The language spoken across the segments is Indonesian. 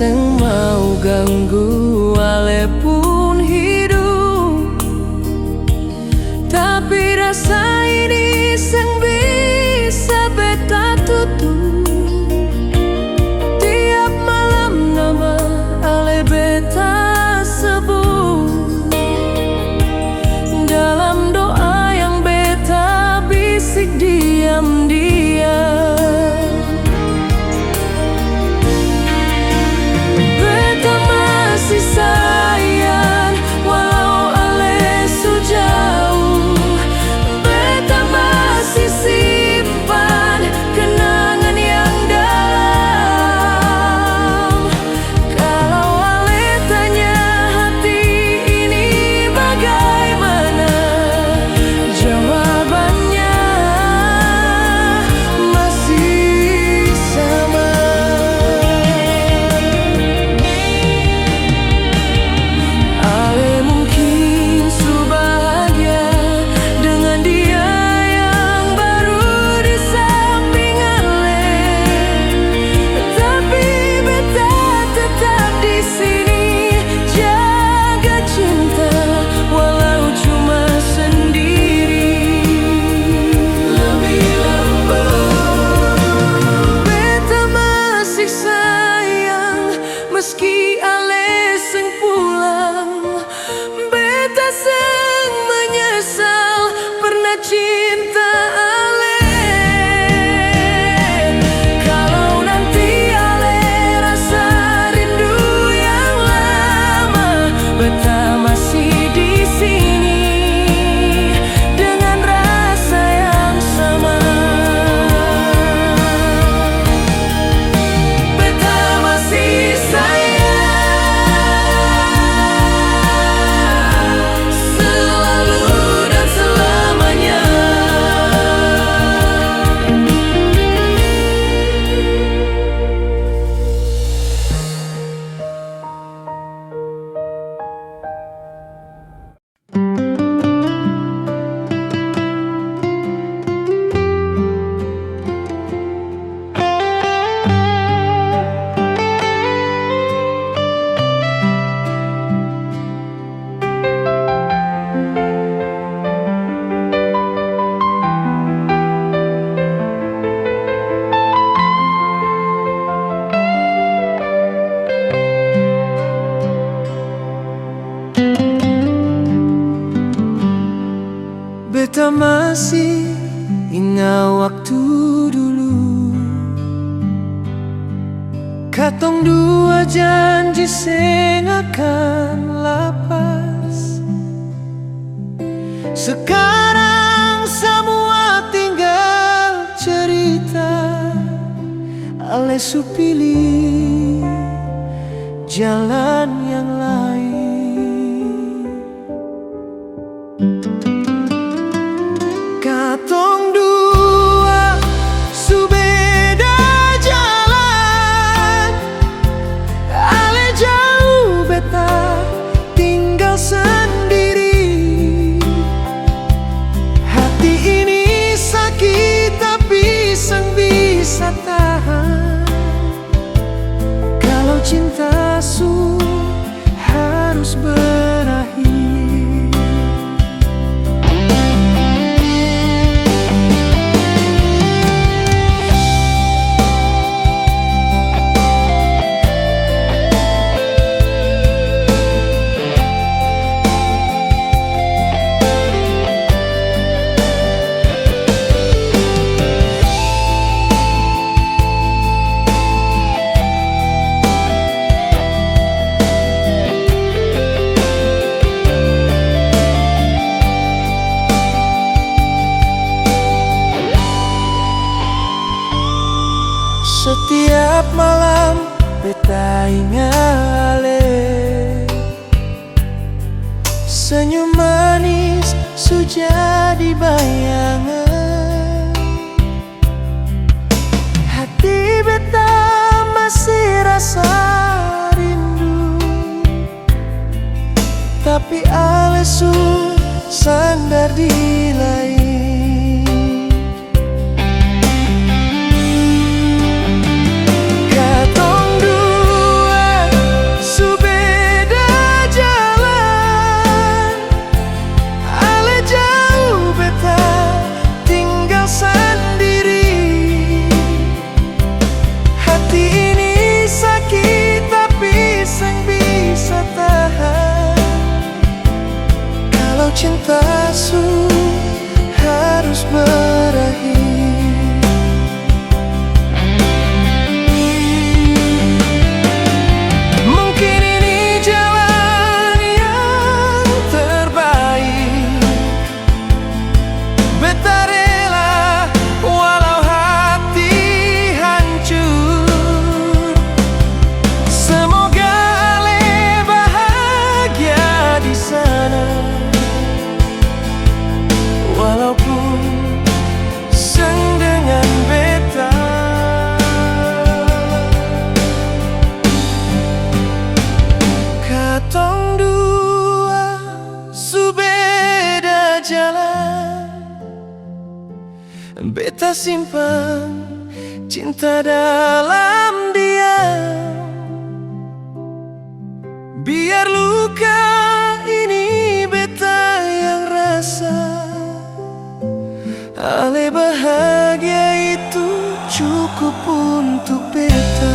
sing mau ganggu walaupun hidup, tapi rasa ini sing bisa beta tutup. Tiap malam nama ale beta sebut dalam doa yang beta bisik diam-diam. Sayang, walau ale sejauh, beta masih simpan kenangan yang dalam. Kalau ale tanya hati ini bagaimana, jawabannya masih sama. Meski ale seng pulang, beta seng menyesal pernah cinta ale. Kalau nanti ale rasa rindu yang lama, beta masih di sini dengan rasa yang sama. Beta masih beta masih ingat waktu dulu, katong dua janji sing akan lapas. Sekarang semua tinggal cerita, ale su pilih jalan yang lain. Katong dua su beda jalan, ale jauh beta tinggal sendiri. Hati ini sakit tapi sang bisa tahan. Kalau cinta su harus berakhir. Setiap malam beta ingat ale, senyum manis su jadi bayangan. Hati beta masih rasa rindu, tapi ale su sandar di lain. Katong dua cintaku harus berakhir. Mungkin ini jalan yang terbaik. Beta rela walau hati hancur. Semoga Ale bahagia di sana, walaupun seng dengan beta. Katong dua su beda jalan, beta simpan cinta dalam diam. Biar luka ini beta yang rasa, Ale bahagia itu cukup untuk beta.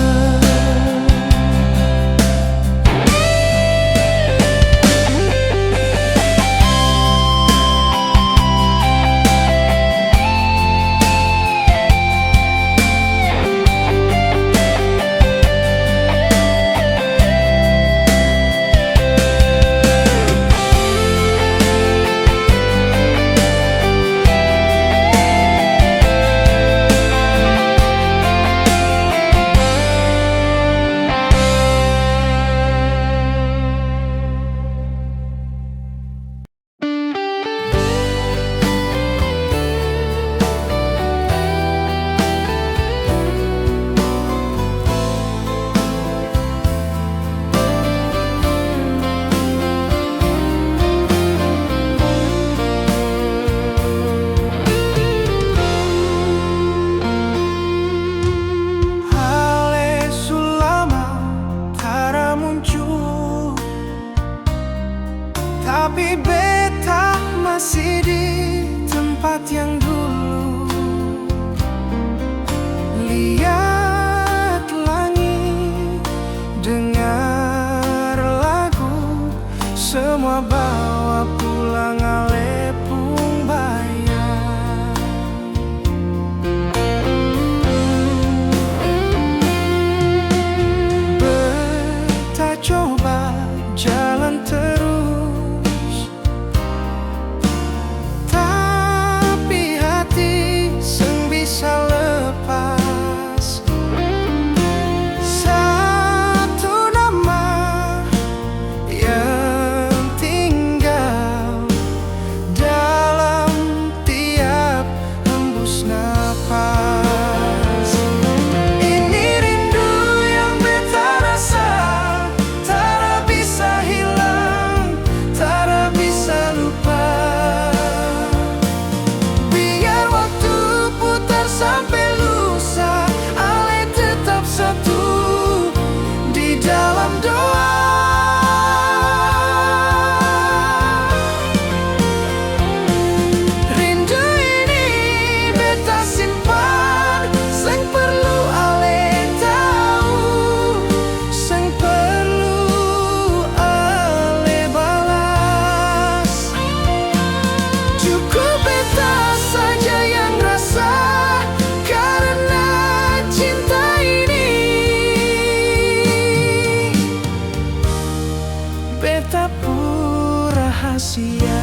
Tapi beta masih di tempat yang dulu. Lihat langit, dengar lagu, semua bawa pulang Ale pung bayang. Beta coba jalan terus, beta pun rahasia.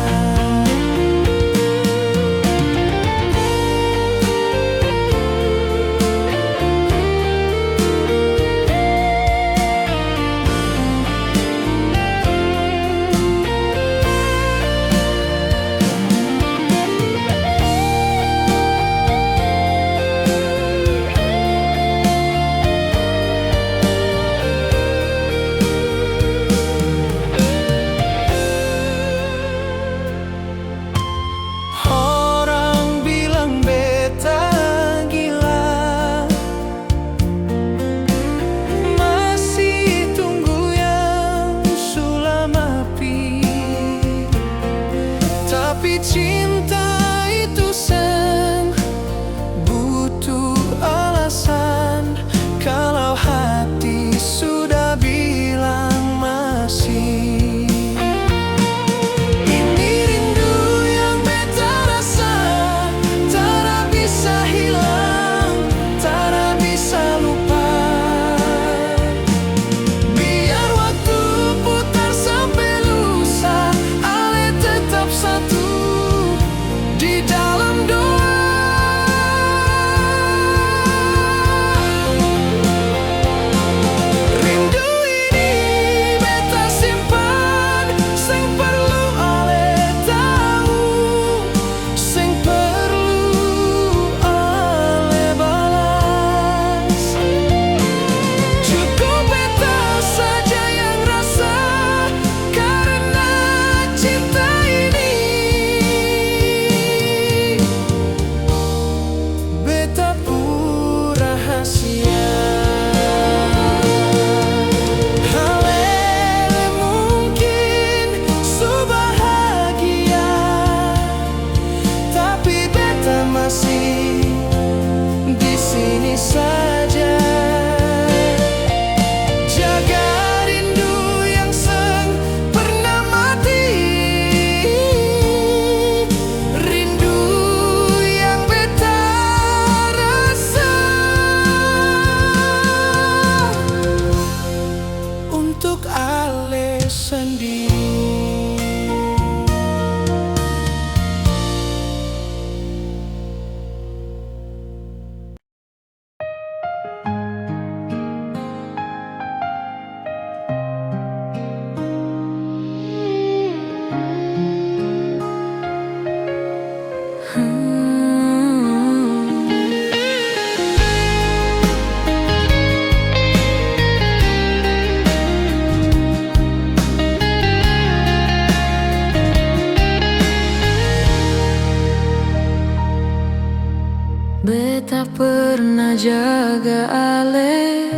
jaga ale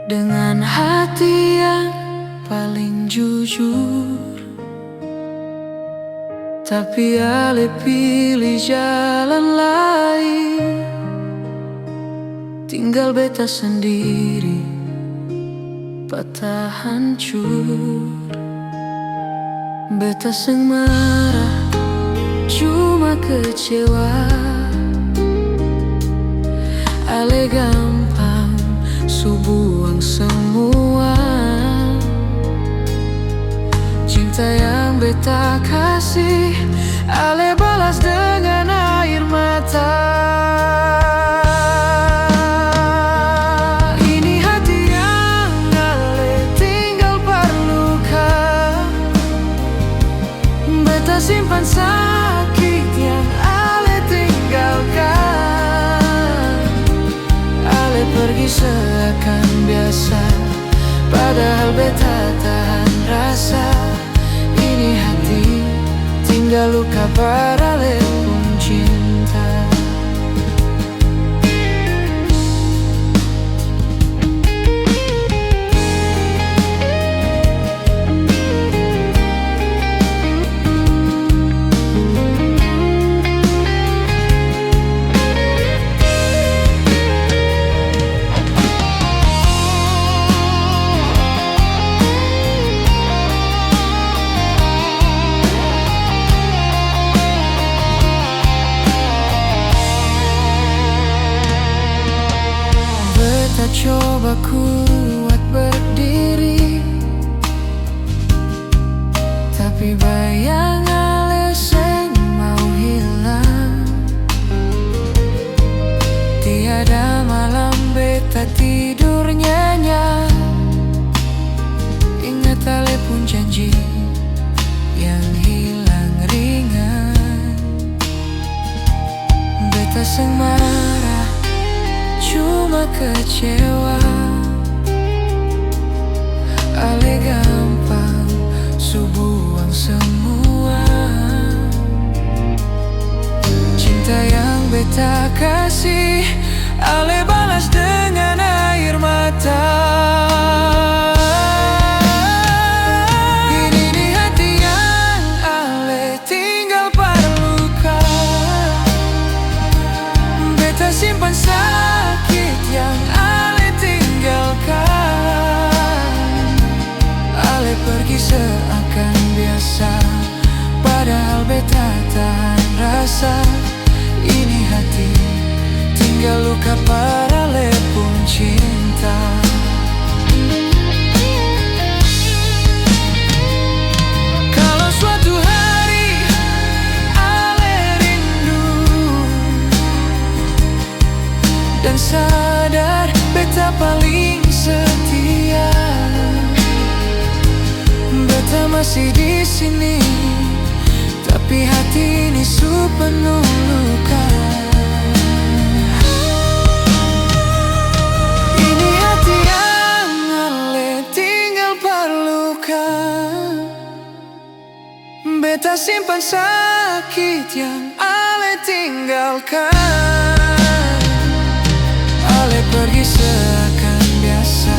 dengan hati yang paling jujur. Tapi ale pilih jalan lain, tinggal beta sendiri, patah hancur. Beta seng marah, cuma kecewa. Ale gampang su buang semua cinta yang beta kasih. Ale balas dengan air mata. Ini hati yang ale tinggal perluka. Beta simpan sakit yang ale tinggalkan. Ale pergi seakan biasa, padahal beta tahan rasa. Ini hati tinggal luka parale pun cinta. Coba kuat berdiri, tapi bayang ale seng mau hilang. Tiada malam beta tidur nyenyak, ingat ale pun janji yang hilang ringan. Beta seng marah, cuma kecewa. Ale gampang su buang semua cinta yang beta kasih. Ale balas dengan air mata. Ini di hati yang ale tinggal perluka. Beta simpan sakit yang ale tinggalkan. Ale pergi seakan biasa, padahal beta tahan rasa. Ini hati tinggal luka parale pun cinta. Kalau suatu hari ale rindu dan sadar beta paling setia, beta masih di sini, tapi hati ini su penuh luka. Ini hati yang ale tinggal perluka. Beta simpan sakit yang ale tinggalkan. Ale pergi seakan biasa,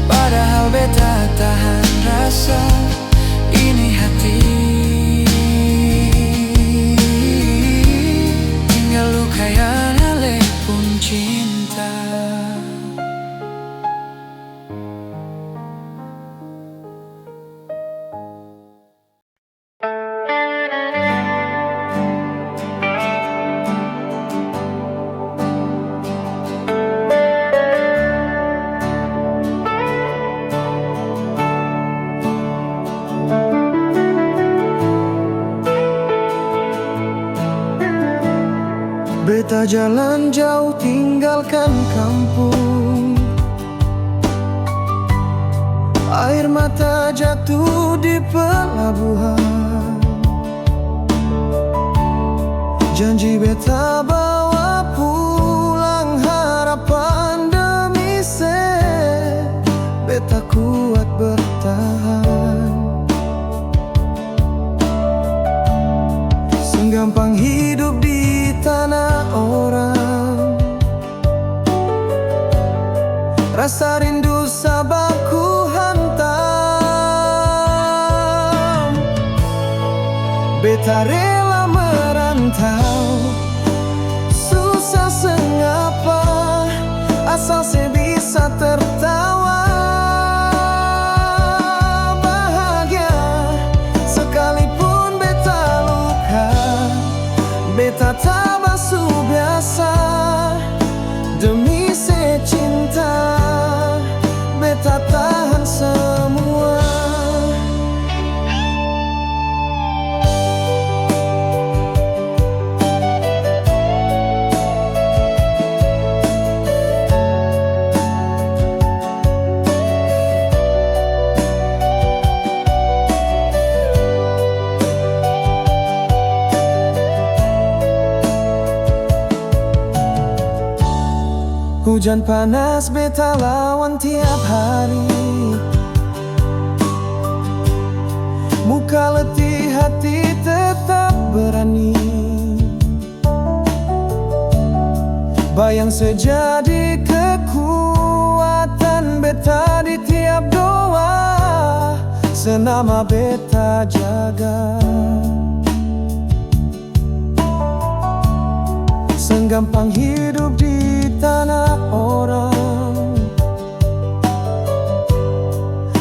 padahal beta tahan rasa. Ini hati tinggal luka yang ale pun cinta. Beta jalan jauh tinggalkan kampung. Air mata jatuh di pelabuhan. Janji beta bawa pulang harapan demi beta kuat bertahan. Senggampang hidup di tanah orang. Rasa rindu sabar ku hantam. Beta rela merantau, susah sengapa, asal saya bisa tertawa. Bahagia sekalipun beta luka, beta tak basuh biasa. Demi secinta, beta tahan semua. Hujan panas beta lawan tiap hari, muka letih hati tetap berani. Bayang sejadi kekuatan beta di tiap doa, senama beta jaga. Senggampang hidup di tanah orang,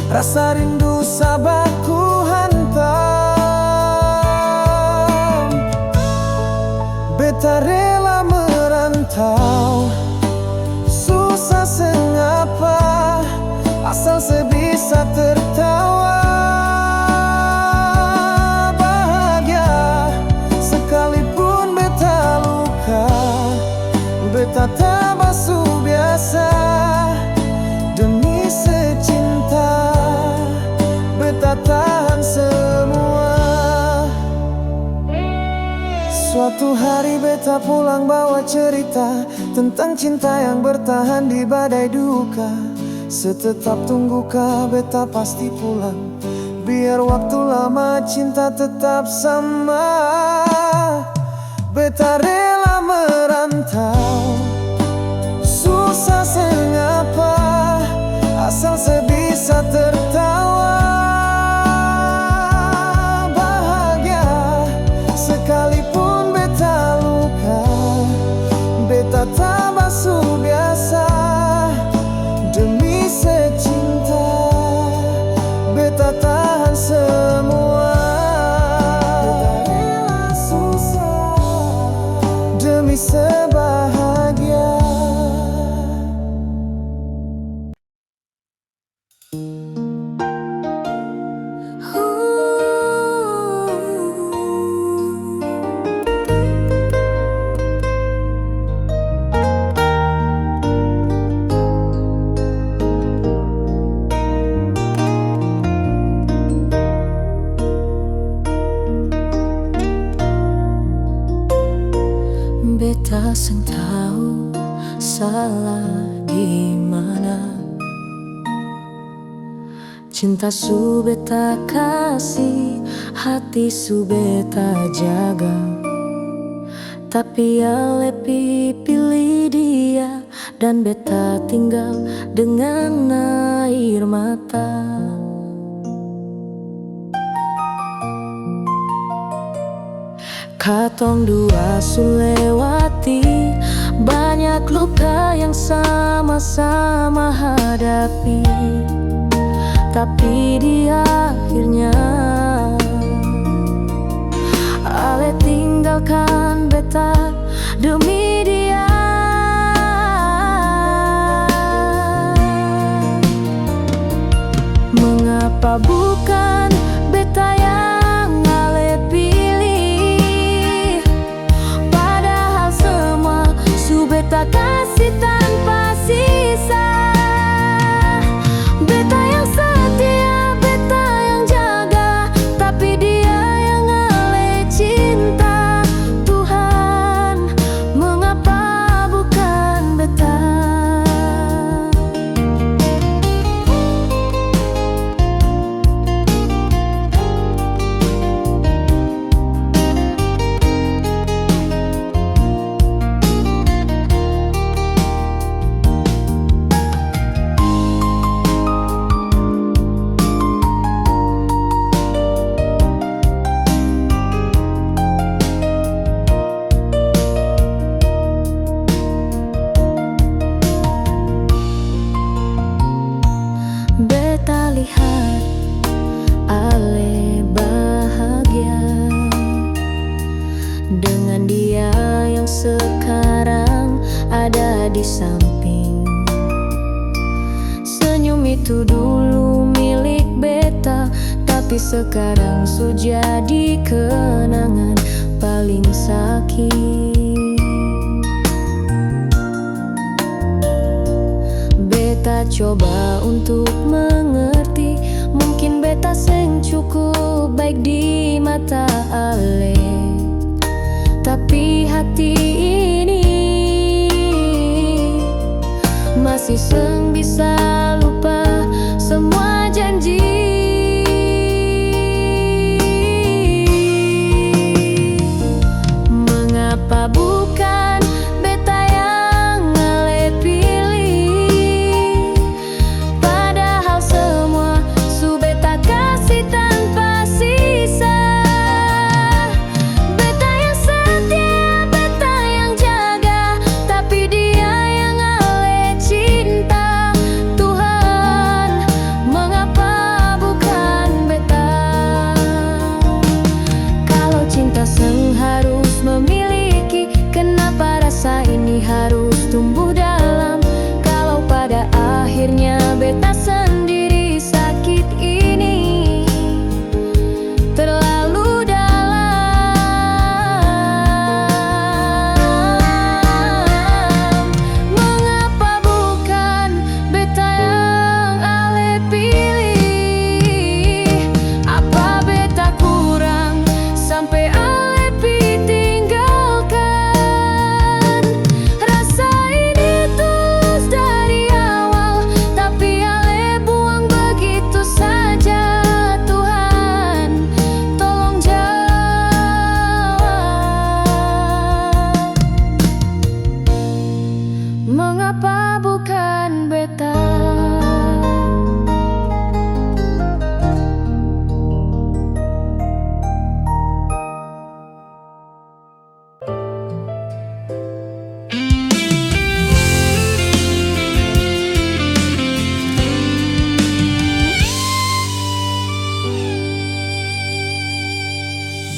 rasa rindu sabar ku hantam. Beta rela merantau, susah sengapa, asal sebisa tertawa. Bahagia sekalipun beta luka, beta tak basuh biasa. Demi secinta, beta tahan semua. Suatu hari beta pulang bawa cerita tentang cinta yang bertahan di badai duka. Setetap tungguka beta pasti pulang, biar waktu lama cinta tetap sama. Beta rela merantau, susah sengapa, asal sebisa tertawa. Bahagia sekalipun beta luka, beta tak basuh biasa. Demi secinta, beta tahan semua. Demi sebahagia. Beta seng tahu salah di mana. Cinta su beta kasih, hati su beta jaga. Tapi ya lebih pilih dia, dan beta tinggal dengan air mata. Katong dua su lewati banyak luka yang sama-sama hadapi. Tapi di akhirnya ale tinggalkan beta demi dia. Mengapa bukan beta yang ale pilih, padahal semua su beta kasih tanpa sisa. Beta yang setia, beta yang jaga, tapi dia yang ale cinta. Tuhan, mengapa bukan beta? lihat Ale bahagia dengan dia yang sekarang ada di samping. Senyum itu dulu milik beta, tapi sekarang sudah jadi kenangan paling sakit. Beta coba untuk mengerti, mungkin beta seng cukup baik di mata Ale, tapi hati ini masih seng bisa lupa semua janji. Mengapa bukan beta yang Ale pilih, padahal semua su beta kasih tanpa sisa. Beta yang setia, beta yang jaga, tapi dia yang Ale cinta. Tuhan, mengapa bukan beta? Kalau cinta seng harus memiliki, kenapa rasa ini harus tumbuh dalam? Kalau pada akhirnya beta sendiri sakit ini terlalu dalam. Mengapa bukan beta yang Ale pilih? Apa beta kurang sampai Ale tinggalkan? Rasa ini tulus dari awal, tapi Ale buang begitu saja. Tuhan, tolong jawab. Mengapa bukan beta?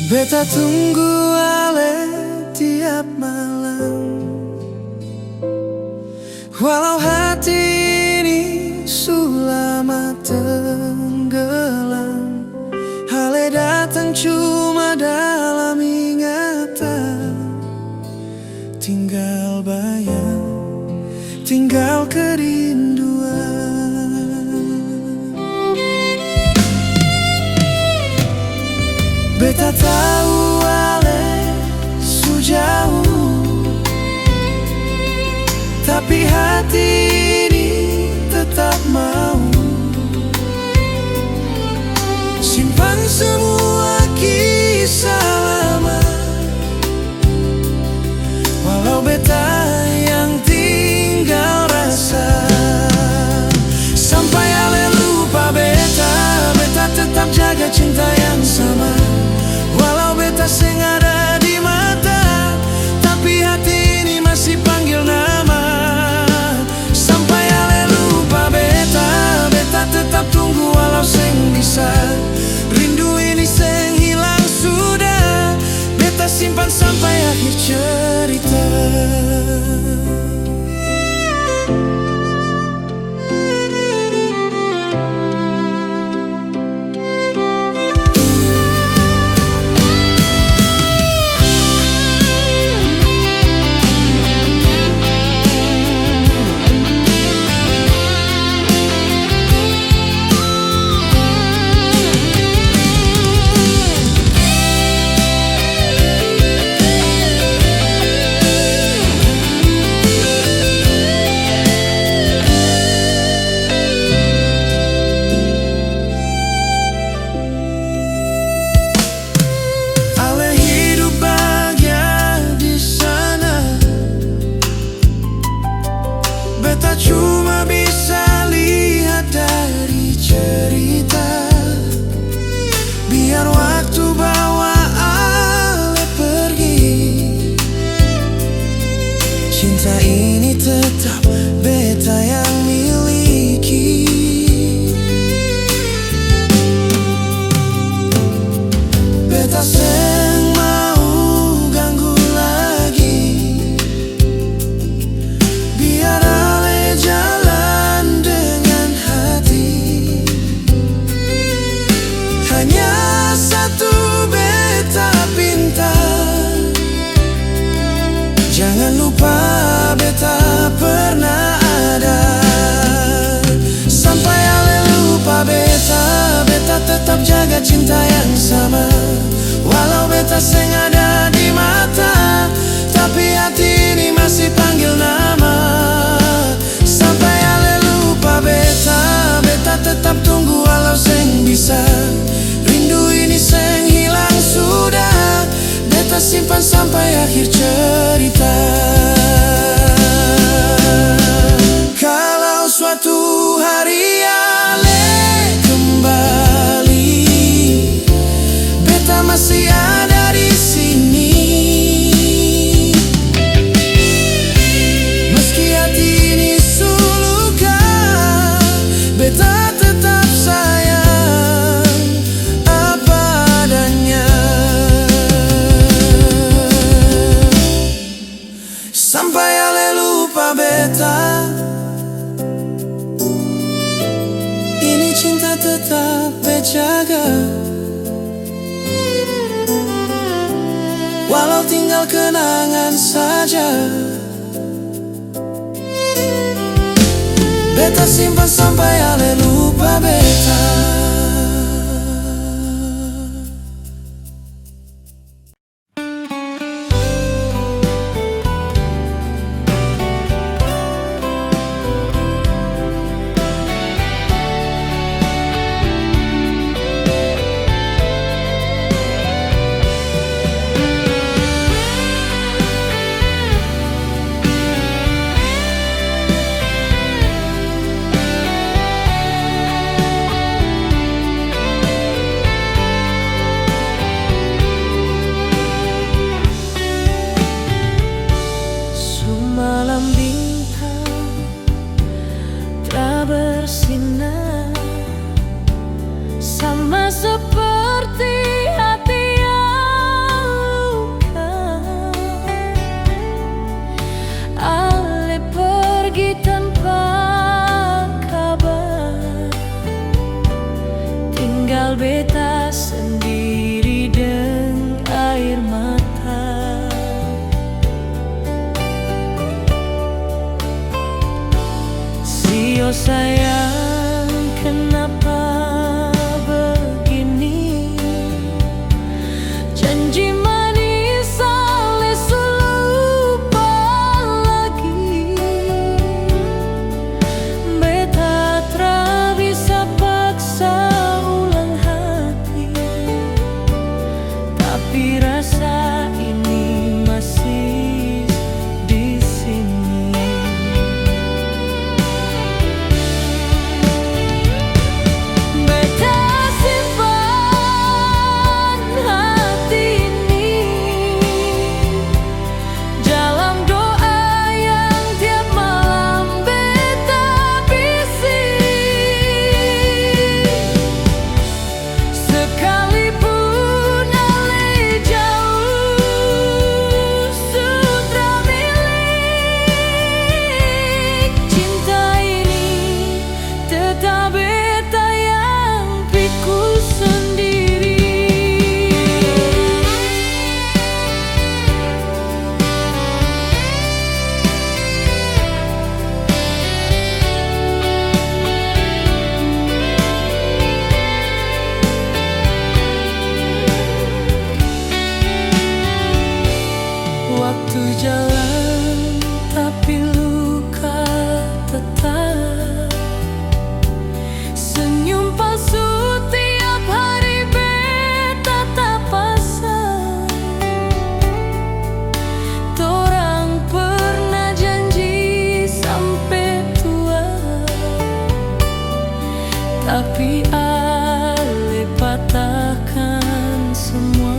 Beta tunggu Ale tiap malam, walau hati ini sulama tenggelam. Ale datang cuma dalam ingatan, tinggal bayang, tinggal kerinduan. Beta tahu Ale sejauh, tapi hati ini tetap mau simpan semua kisah lama. Walau beta yang tinggal rasa, sampai Ale lupa beta, beta tetap jaga cinta yang sama. Walau beta seng ada di mata, tapi hati ini masih panggil nama. Sampai Ale lupa beta, beta tetap tunggu walau seng bisa. Rindu ini seng hilang sudah, beta simpan sampai akhir cerita. tak pernah ada. Sampai ale lupa beta, beta tetap jaga cinta yang sama. Walau beta seng ada di mata, tapi hati ini masih panggil nama. Sampai ale lupa beta, beta tetap tunggu walau seng bisa. Rindu ini seng hilang sudah, beta simpan sampai akhir cerita. Kalau suatu hari ale kembali, beta masih ada di sini. Meski hati ini suluka, beta tetap sayang apa adanya. Sampai ale lupa beta, ini cinta tetap bejaga. Walau tinggal kenangan saja, beta simpan sampai ale lupa beta. Malam bintang telah bersinar, sama seperti hati yang luka. Ale pergi tanpa kabar, tinggal beta sendiri dengan air mata. Oh sayang, kenapa begini? Janji manis ale lupa lagi. Beta tak bisa paksa ulang hati, tapi rasa ini masih di sini. Waktu jalan tapi luka tetap, senyum palsu tiap hari beta tak pasang. Torang pernah janji sampai tua, tapi ale patahkan semua.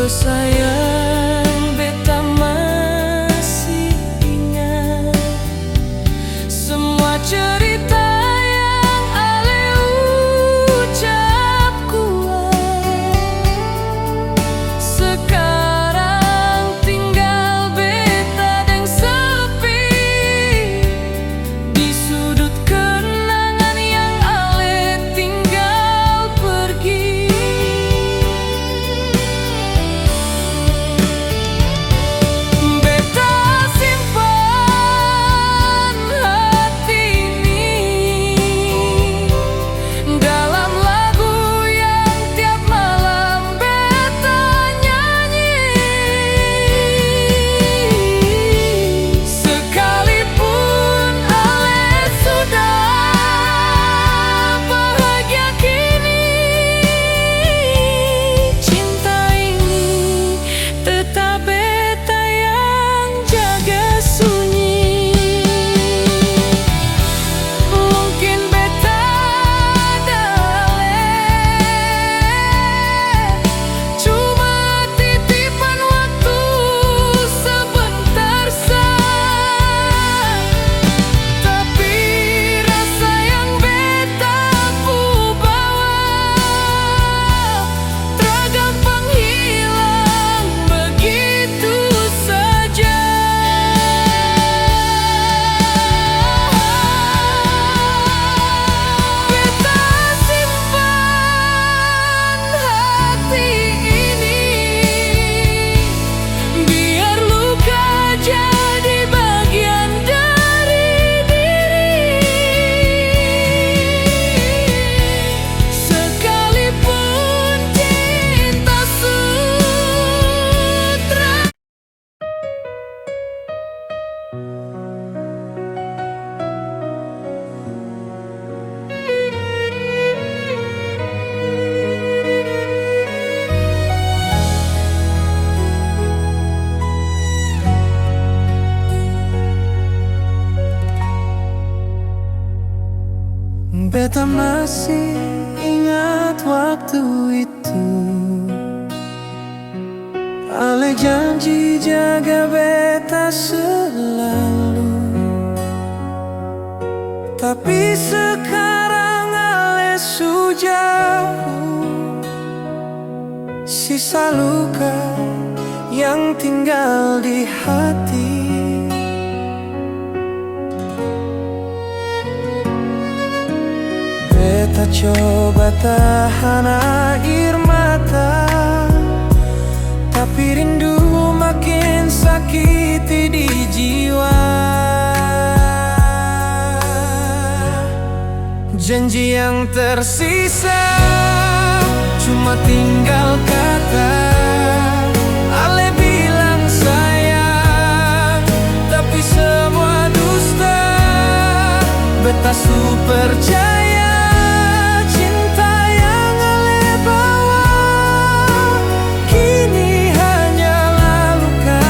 Sayang, beta masih ingat semua cerita yang ale ucap kuat. Sekarang tinggal beta yang sepi di sudut kenangan yang ale tinggal pergi. Beta masih ingat waktu itu. Ale janji jaga beta selalu, tapi sekarang ale su jauh. Sisa luka yang tinggal di hati. Beta coba tahan air mata, tapi rindu makin sakiti di jiwa. Janji yang tersisa cuma tinggal kata. Ale bilang sayang, tapi semua dusta. Beta su percaya cinta yang ale bawa kini hanyalah luka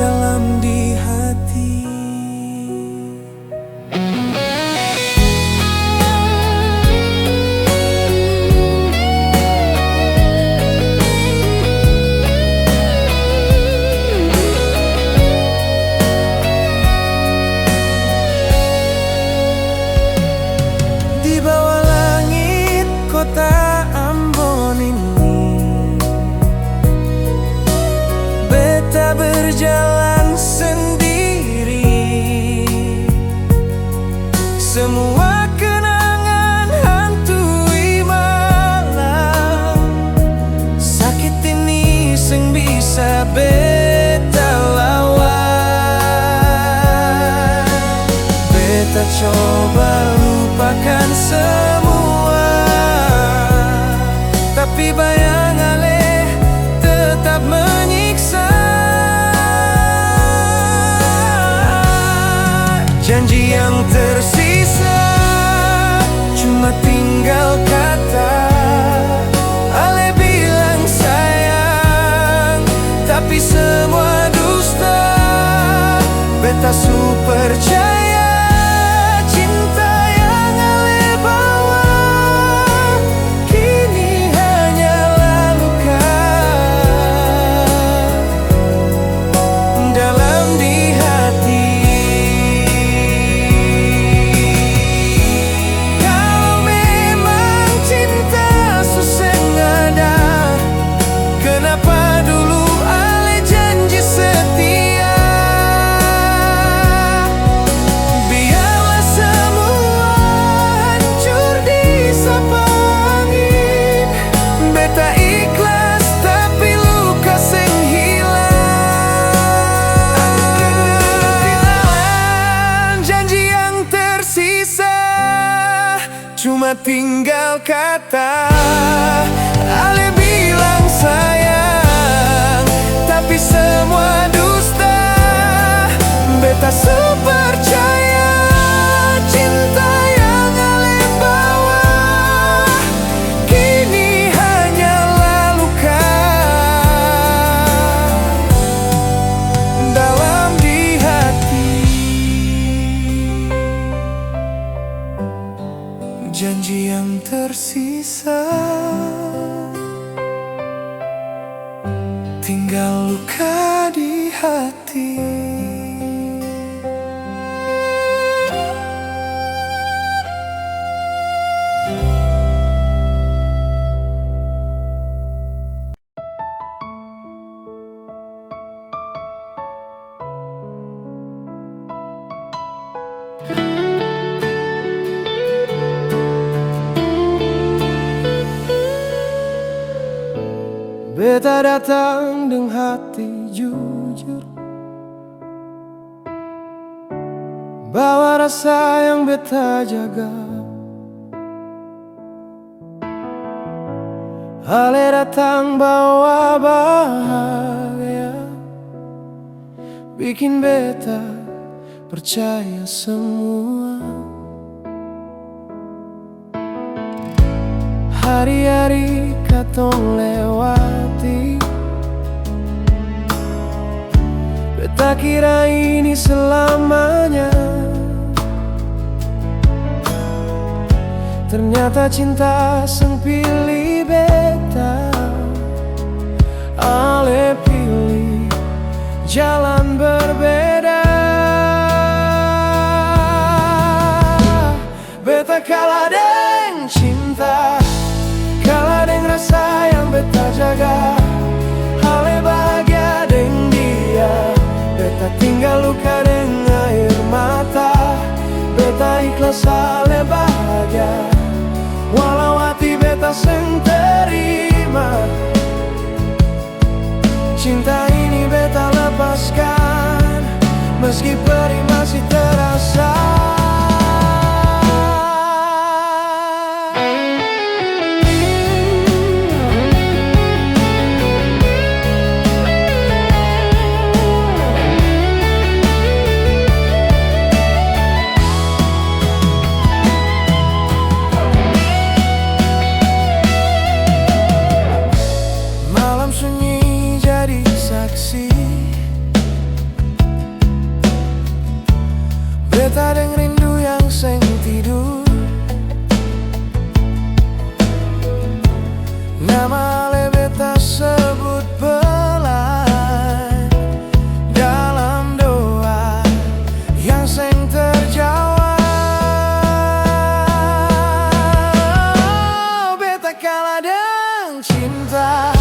dalam di hati. Di bawah langit kota Ambon ini, beta berjalan sendiri. Semua kenangan hantui malam. Sakit ini seng bisa beta lawan. Beta coba lupakan semua, tapi bayang ale tetap menyiksa. Janji yang tersisa cuma tinggal kata. Ale bilang sayang, tapi semua dusta. Beta su percaya cinta yang ale bawa kini hanyalah luka dalam di hati. Kalau memang cinta susengada, kenapa dulu ale janji setia? Biarlah semua hancur disapa angin. Beta ikhlas tapi luka seng hilang. Janji yang tersisa cuma tinggal kata. Ale bilang sayang, tapi semua dusta. Beta su percaya cinta yang ale bawa kini hanyalah luka dalam di hati. Janji yang tersisa tinggal luka di hati. Beta datang dengan hati jujur, bawa rasa yang beta jaga. Ale datang bawa bahagia, bikin beta percaya semua. Hari-hari katong lewati, beta kira ini selamanya. Ternyata cinta seng pilih beta, ale pilih jalan berbeda. Beta kalah deng cinta, kalah deng rasa yang beta jaga. Ale bahagia deng dia, beta tinggal luka deng air mata. Beta ikhlas ale bahagia, walau hati beta seng terima. Cinta ini beta lepaskan, meski perih masih terasa. Malam sunyi jadi saksi, beta deng rindu yang seng tidur. Nama ale beta sebut pelan dalam doa yang seng terjawab. Beta kalah deng cinta,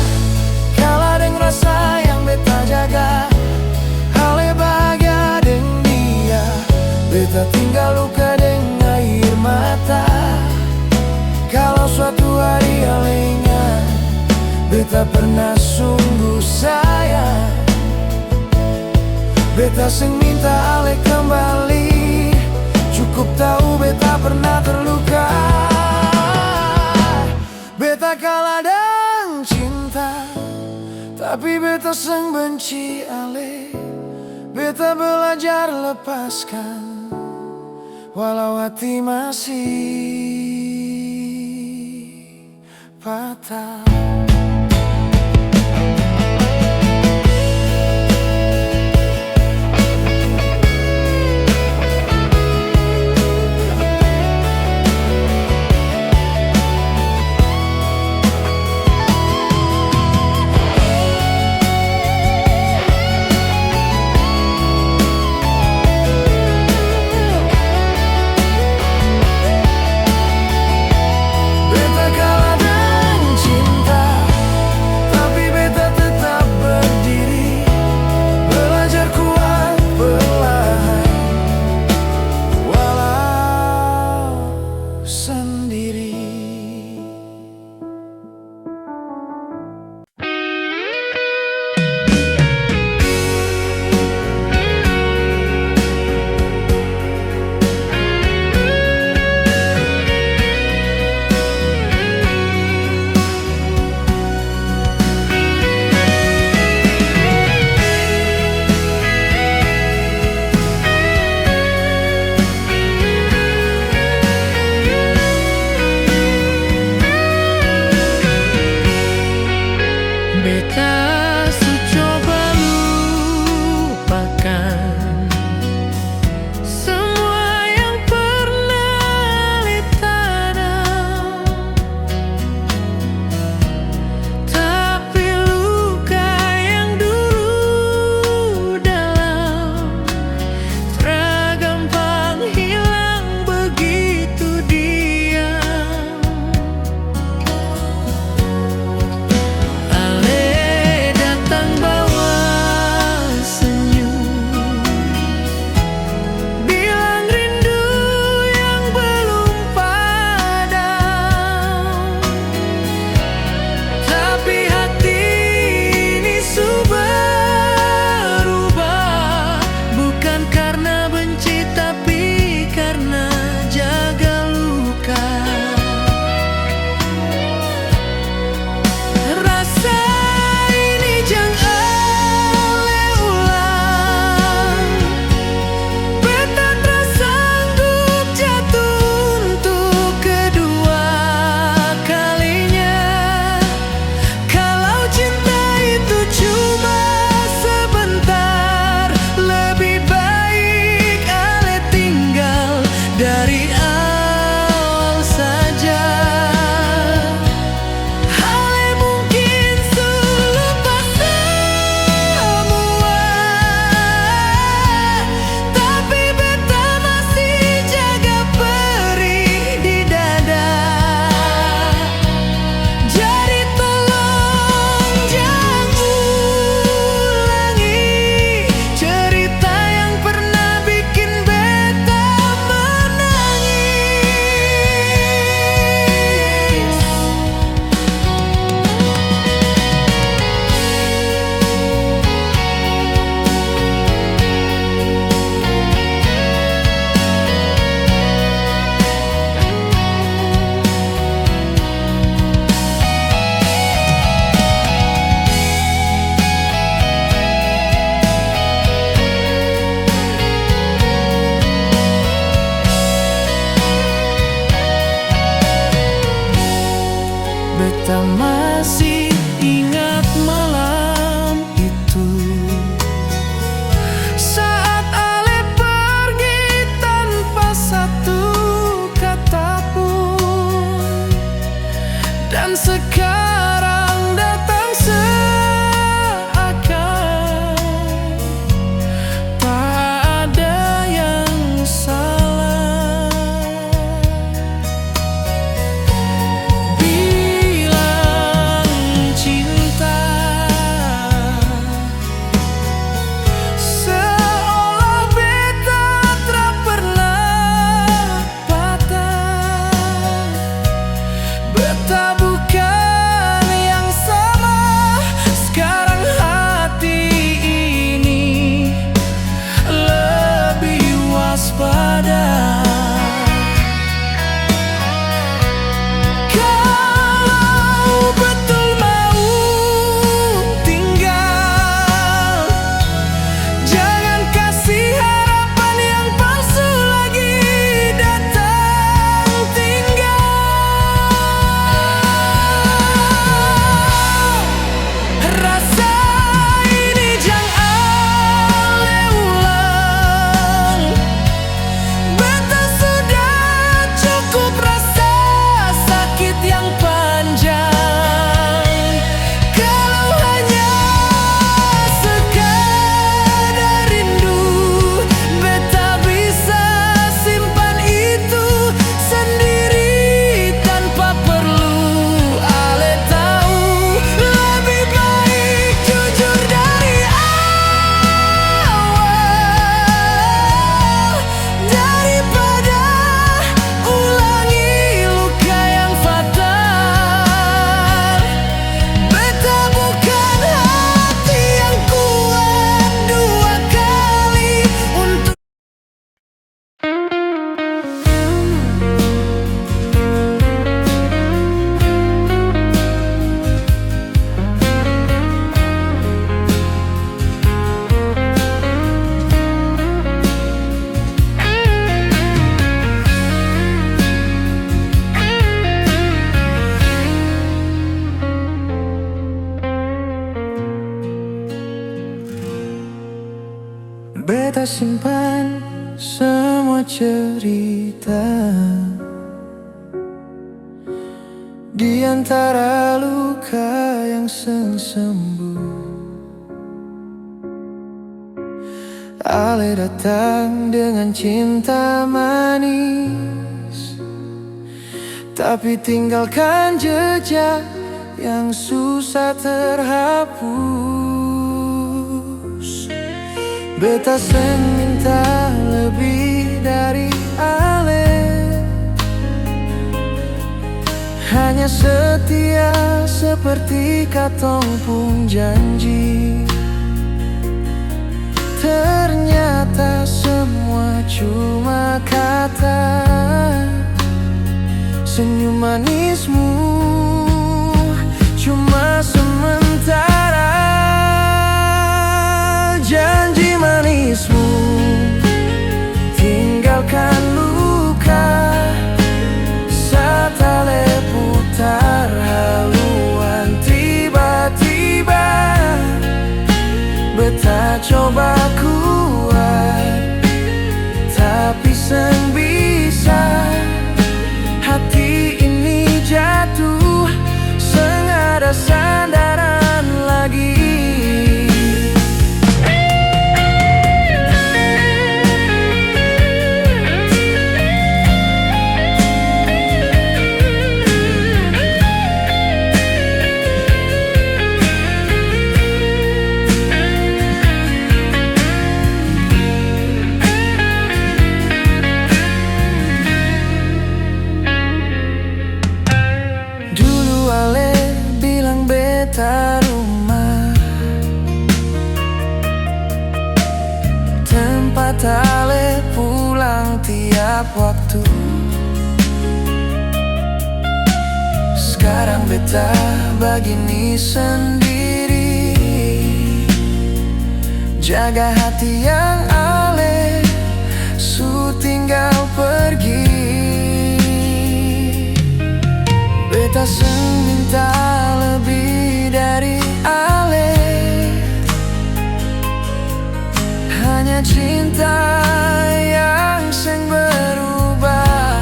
kalah deng rasa yang beta jaga. Ale bahagia deng dia, beta tinggal luka deng air mata. Kalau suatu hari ale ingat, beta pernah sungguh sayang. Beta seng minta ale kembali, cukup tahu beta pernah terluka. Beta kalah deng cinta, tapi beta seng benci ale. Beta belajar lepaskan, walau hati masih patah. Beta kalah deng cinta, Beta simpan semua cerita di antara luka yang sembuh. Ale datang dengan cinta manis, tapi tinggalkan jejak yang susah terhapus. Beta seng minta lebih dari Ale, hanya setia seperti katong pun janji. Ternyata semua cuma kata, senyum manismu cuma sementara. Janji manismu tinggalkan luka, saat ale putar haluan tiba-tiba. Beta coba kuat, tapi seng bisa. Hati ini jatuh, seng ada sandaran lagi. Rumah tempat ale pulang tiap waktu. Sekarang beta begini sendiri, jaga hati yang ale su tinggal pergi. Beta seng minta lebih dari ale, hanya cinta yang seng berubah.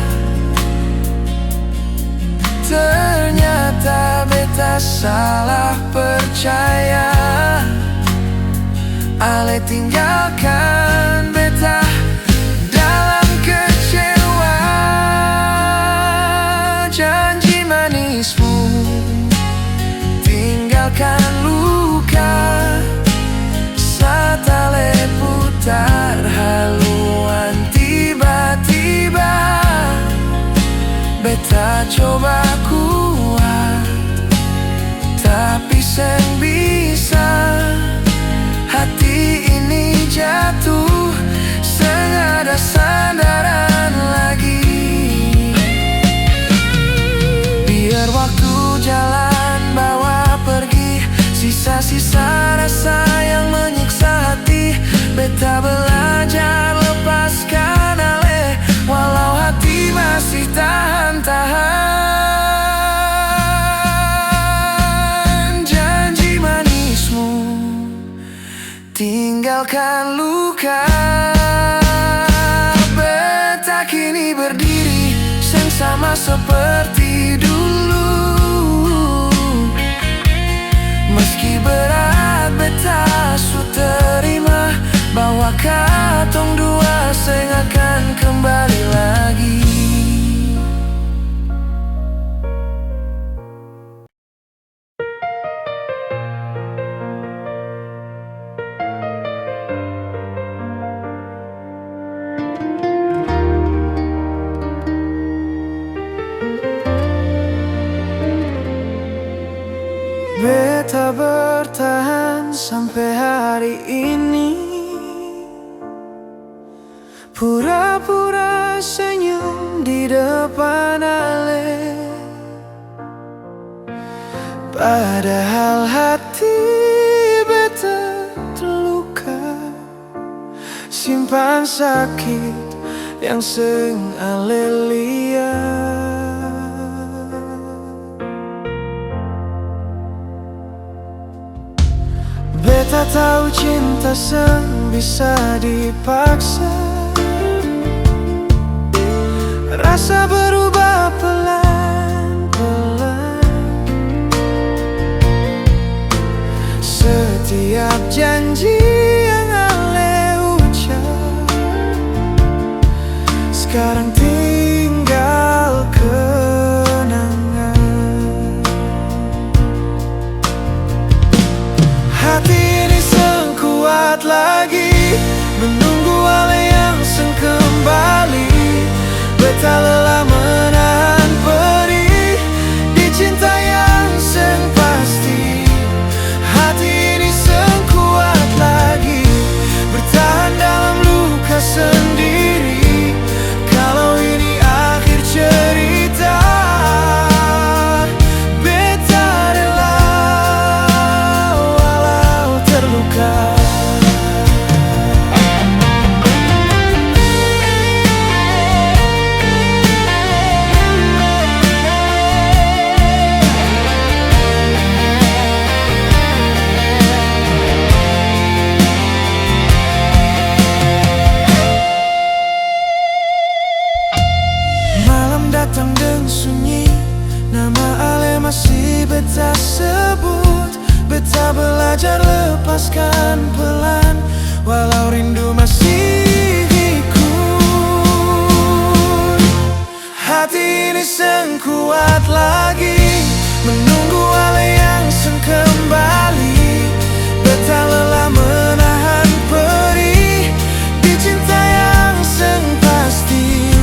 Ternyata beta salah percaya, ale tinggalkan beta dalam kecewa. Janji manismu tinggalkan luka, saat ale putar haluan tiba-tiba. Beta coba kuat, tapi seng bisa. Hati ini jatuh, seng ada sandaran lagi. Biar waktu jalan bawa pergi sisa-sisa rasa yang menyiksa hati. Beta belajar lepaskan ale, walau hati masih tahan-tahan. Janji manismu tinggalkan luka. Beta kini berdiri, seng sama seperti dulu. Meski berat beta su terima, bahwa katong dua seng akan kembali lagi. Beta bertahan sampai hari ini, pura-pura senyum di depan ale, padahal hati beta terluka. Simpan sakit yang seng ale lihat. Beta tahu cinta tak bisa dipaksa. Rasa berubah pelan-pelan. Setiap janji yang Ale ucap sekarang tinggal kenangan. Hati ini sekuat lagi menunggu Ale yang kembali. Betah lelah menahan perih di cinta yang pasti. Hati ini sekuat lagi bertahan dalam luka sendiri. Kalau ini akhir cerita, beta rela walau terluka. Datang dan sunyi, nama Ale masih beta sebut. Beta belajar lepaskan pelan, walau rindu masih ikut. Hati ini sekuat lagi menunggu Ale yang kembali. Beta lelah menahan perih di cinta yang pasti.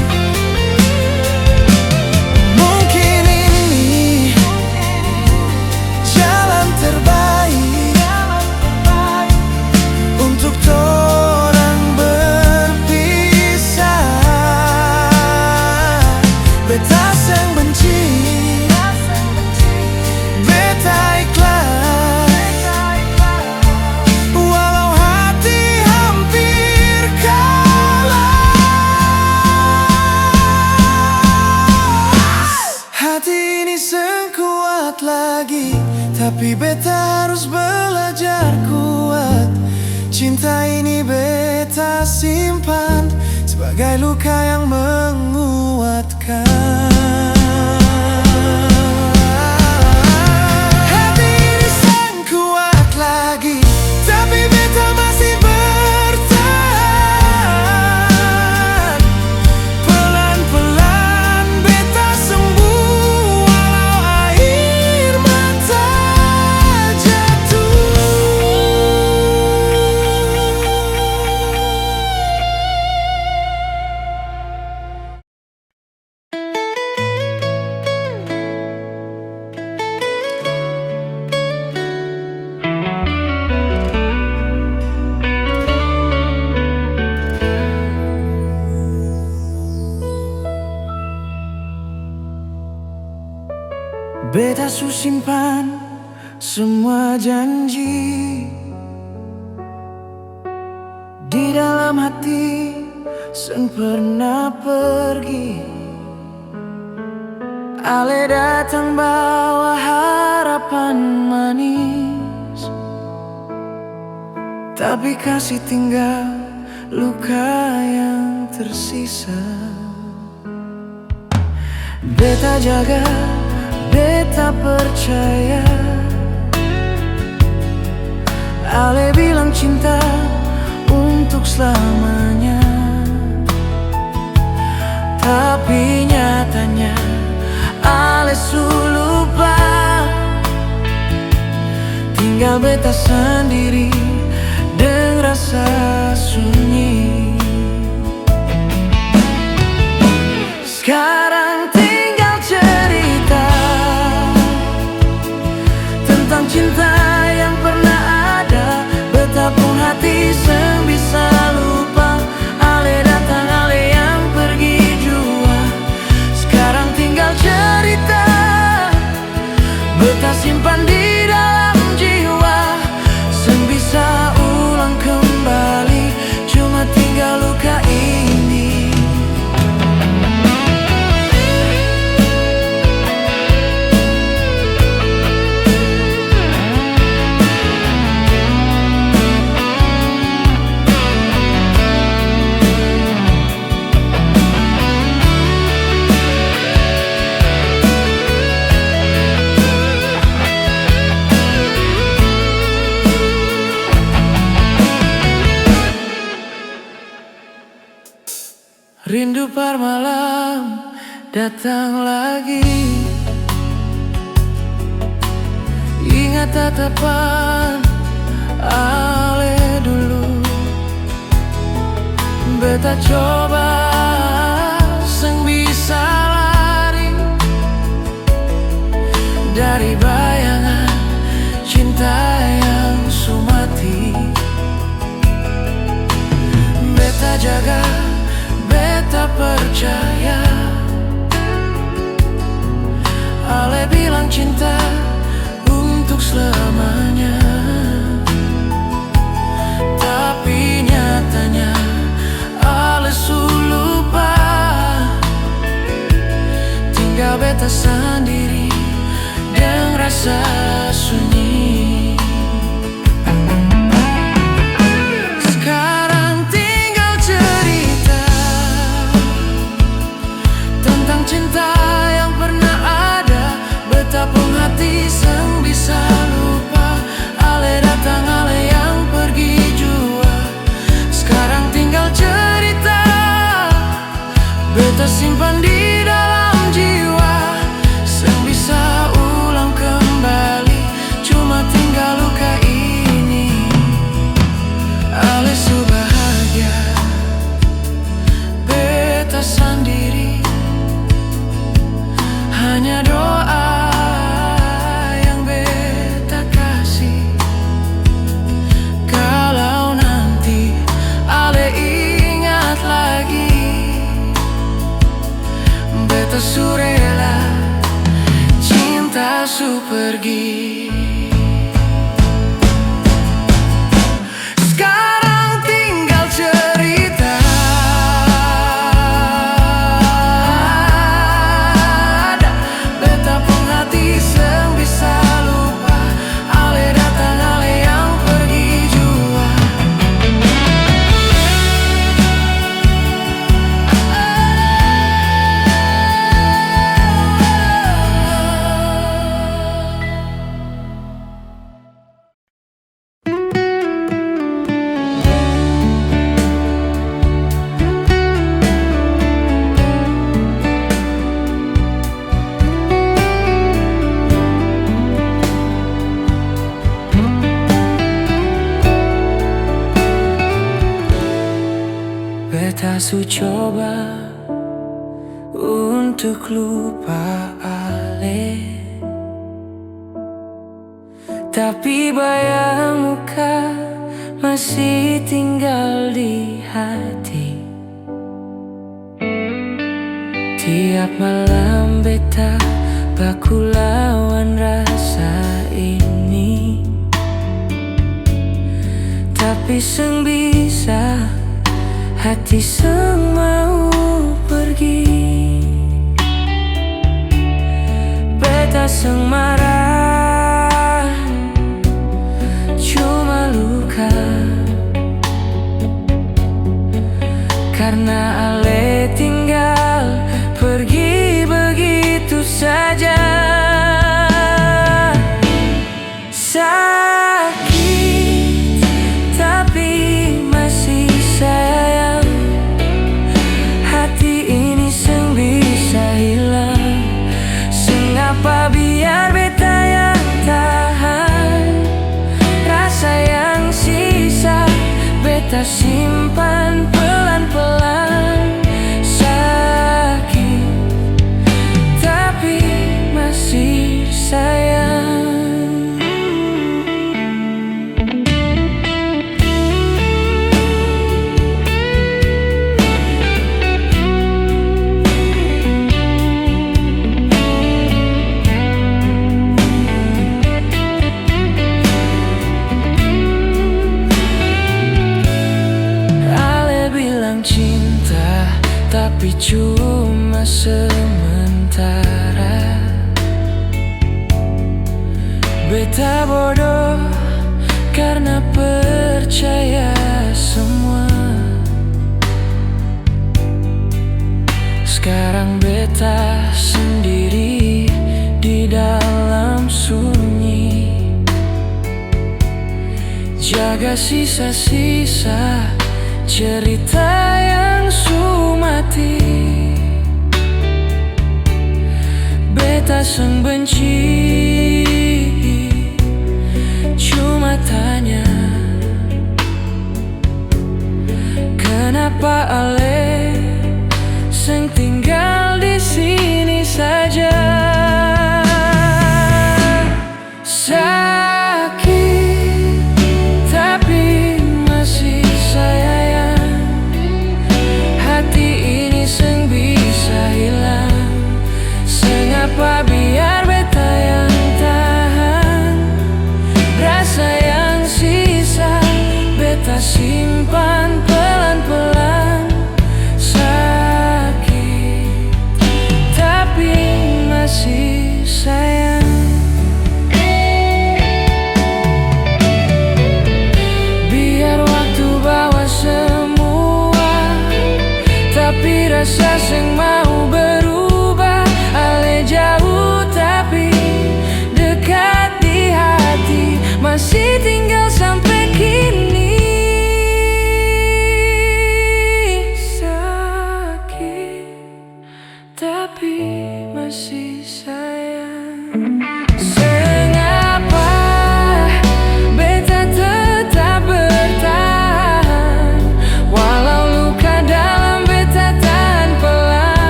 Tapi beta harus belajar kuat. Cinta ini beta simpan sebagai luka yang menguatkan. Hati ini sekuat lagi, tapi beta masih bertahan. Pelan-pelan beta sembuh walau air mata. Beta su simpan semua janji di dalam hati, seng pernah pergi. Ale datang bawa harapan manis, tapi kasih tinggal luka yang tersisa. Beta jaga, beta percaya. Ale bilang cinta untuk selamanya, tapi nyatanya Ale su lupa. Tinggal beta sendiri dengan rasa sunyi. Sekarang tinggal cerita tentang cinta yang pernah ada. Betapun hati seng bisa lupa. Ale datang, Ale yang pergi jua. Sekarang tinggal cerita beta simpan di dalam jiwa. Seng bisa Rindu par malam datang lagi. Ingat tatapan ale dulu. Beta coba seng bisa lari dari bayangan cinta yang sumati. Beta jaga, beta percaya. Ale bilang cinta untuk selamanya, tapi nyatanya ale su lupa. Tinggal beta sendiri dengan rasa sunyi. Sekarang tinggal cerita tentang cinta yang pernah ada. Betapun hati sang bisa lupa. Ale datang, ale yang pergi jua. Sekarang tinggal cerita beta simpan di dalam jiwa. Sang bisa ulang kembali, cuma tinggal luka ini. Ale su bahagia, beta sendiri. Hanya doa yang beta kasih. Kalau nanti ale ingat lagi, beta su rela cinta su pergi. Sekarang tinggal cerita betapun hati seng bisa lupa. Ale datang, ale yang pergi jua. Beta su coba untuk lupa ale, tapi bayang muka masih tinggal di hati. Tiap malam beta baku lawan rasa ini, tapi seng bisa. Hati seng mau pergi. Beta seng marah, cuma luka. Karena ale tinggal pergi begitu saja. Sakit tapi masih sayang. Hati ini seng bisa hilang. Sengapa biar beta yang tahan. Rasa yang sisa beta simpan pelan-pelan. Sakit tapi masih sayang. Cinta tapi cuma sementara. Beta bodoh karena percaya semua. Sekarang beta sendiri di dalam sunyi. Jaga sisa-sisa cerita yang su mati. sang benci, cuma tanya kenapa ale seng tinggal di sini saja. Sakit tapi masih sayang, hati ini seng bisa hilang. Sengapa biar beta yang tahan, rasa yang sisa beta simpan pelan-pelan. Sakit tapi masih sayang. Biar waktu bawa semua, tapi rasa seng mau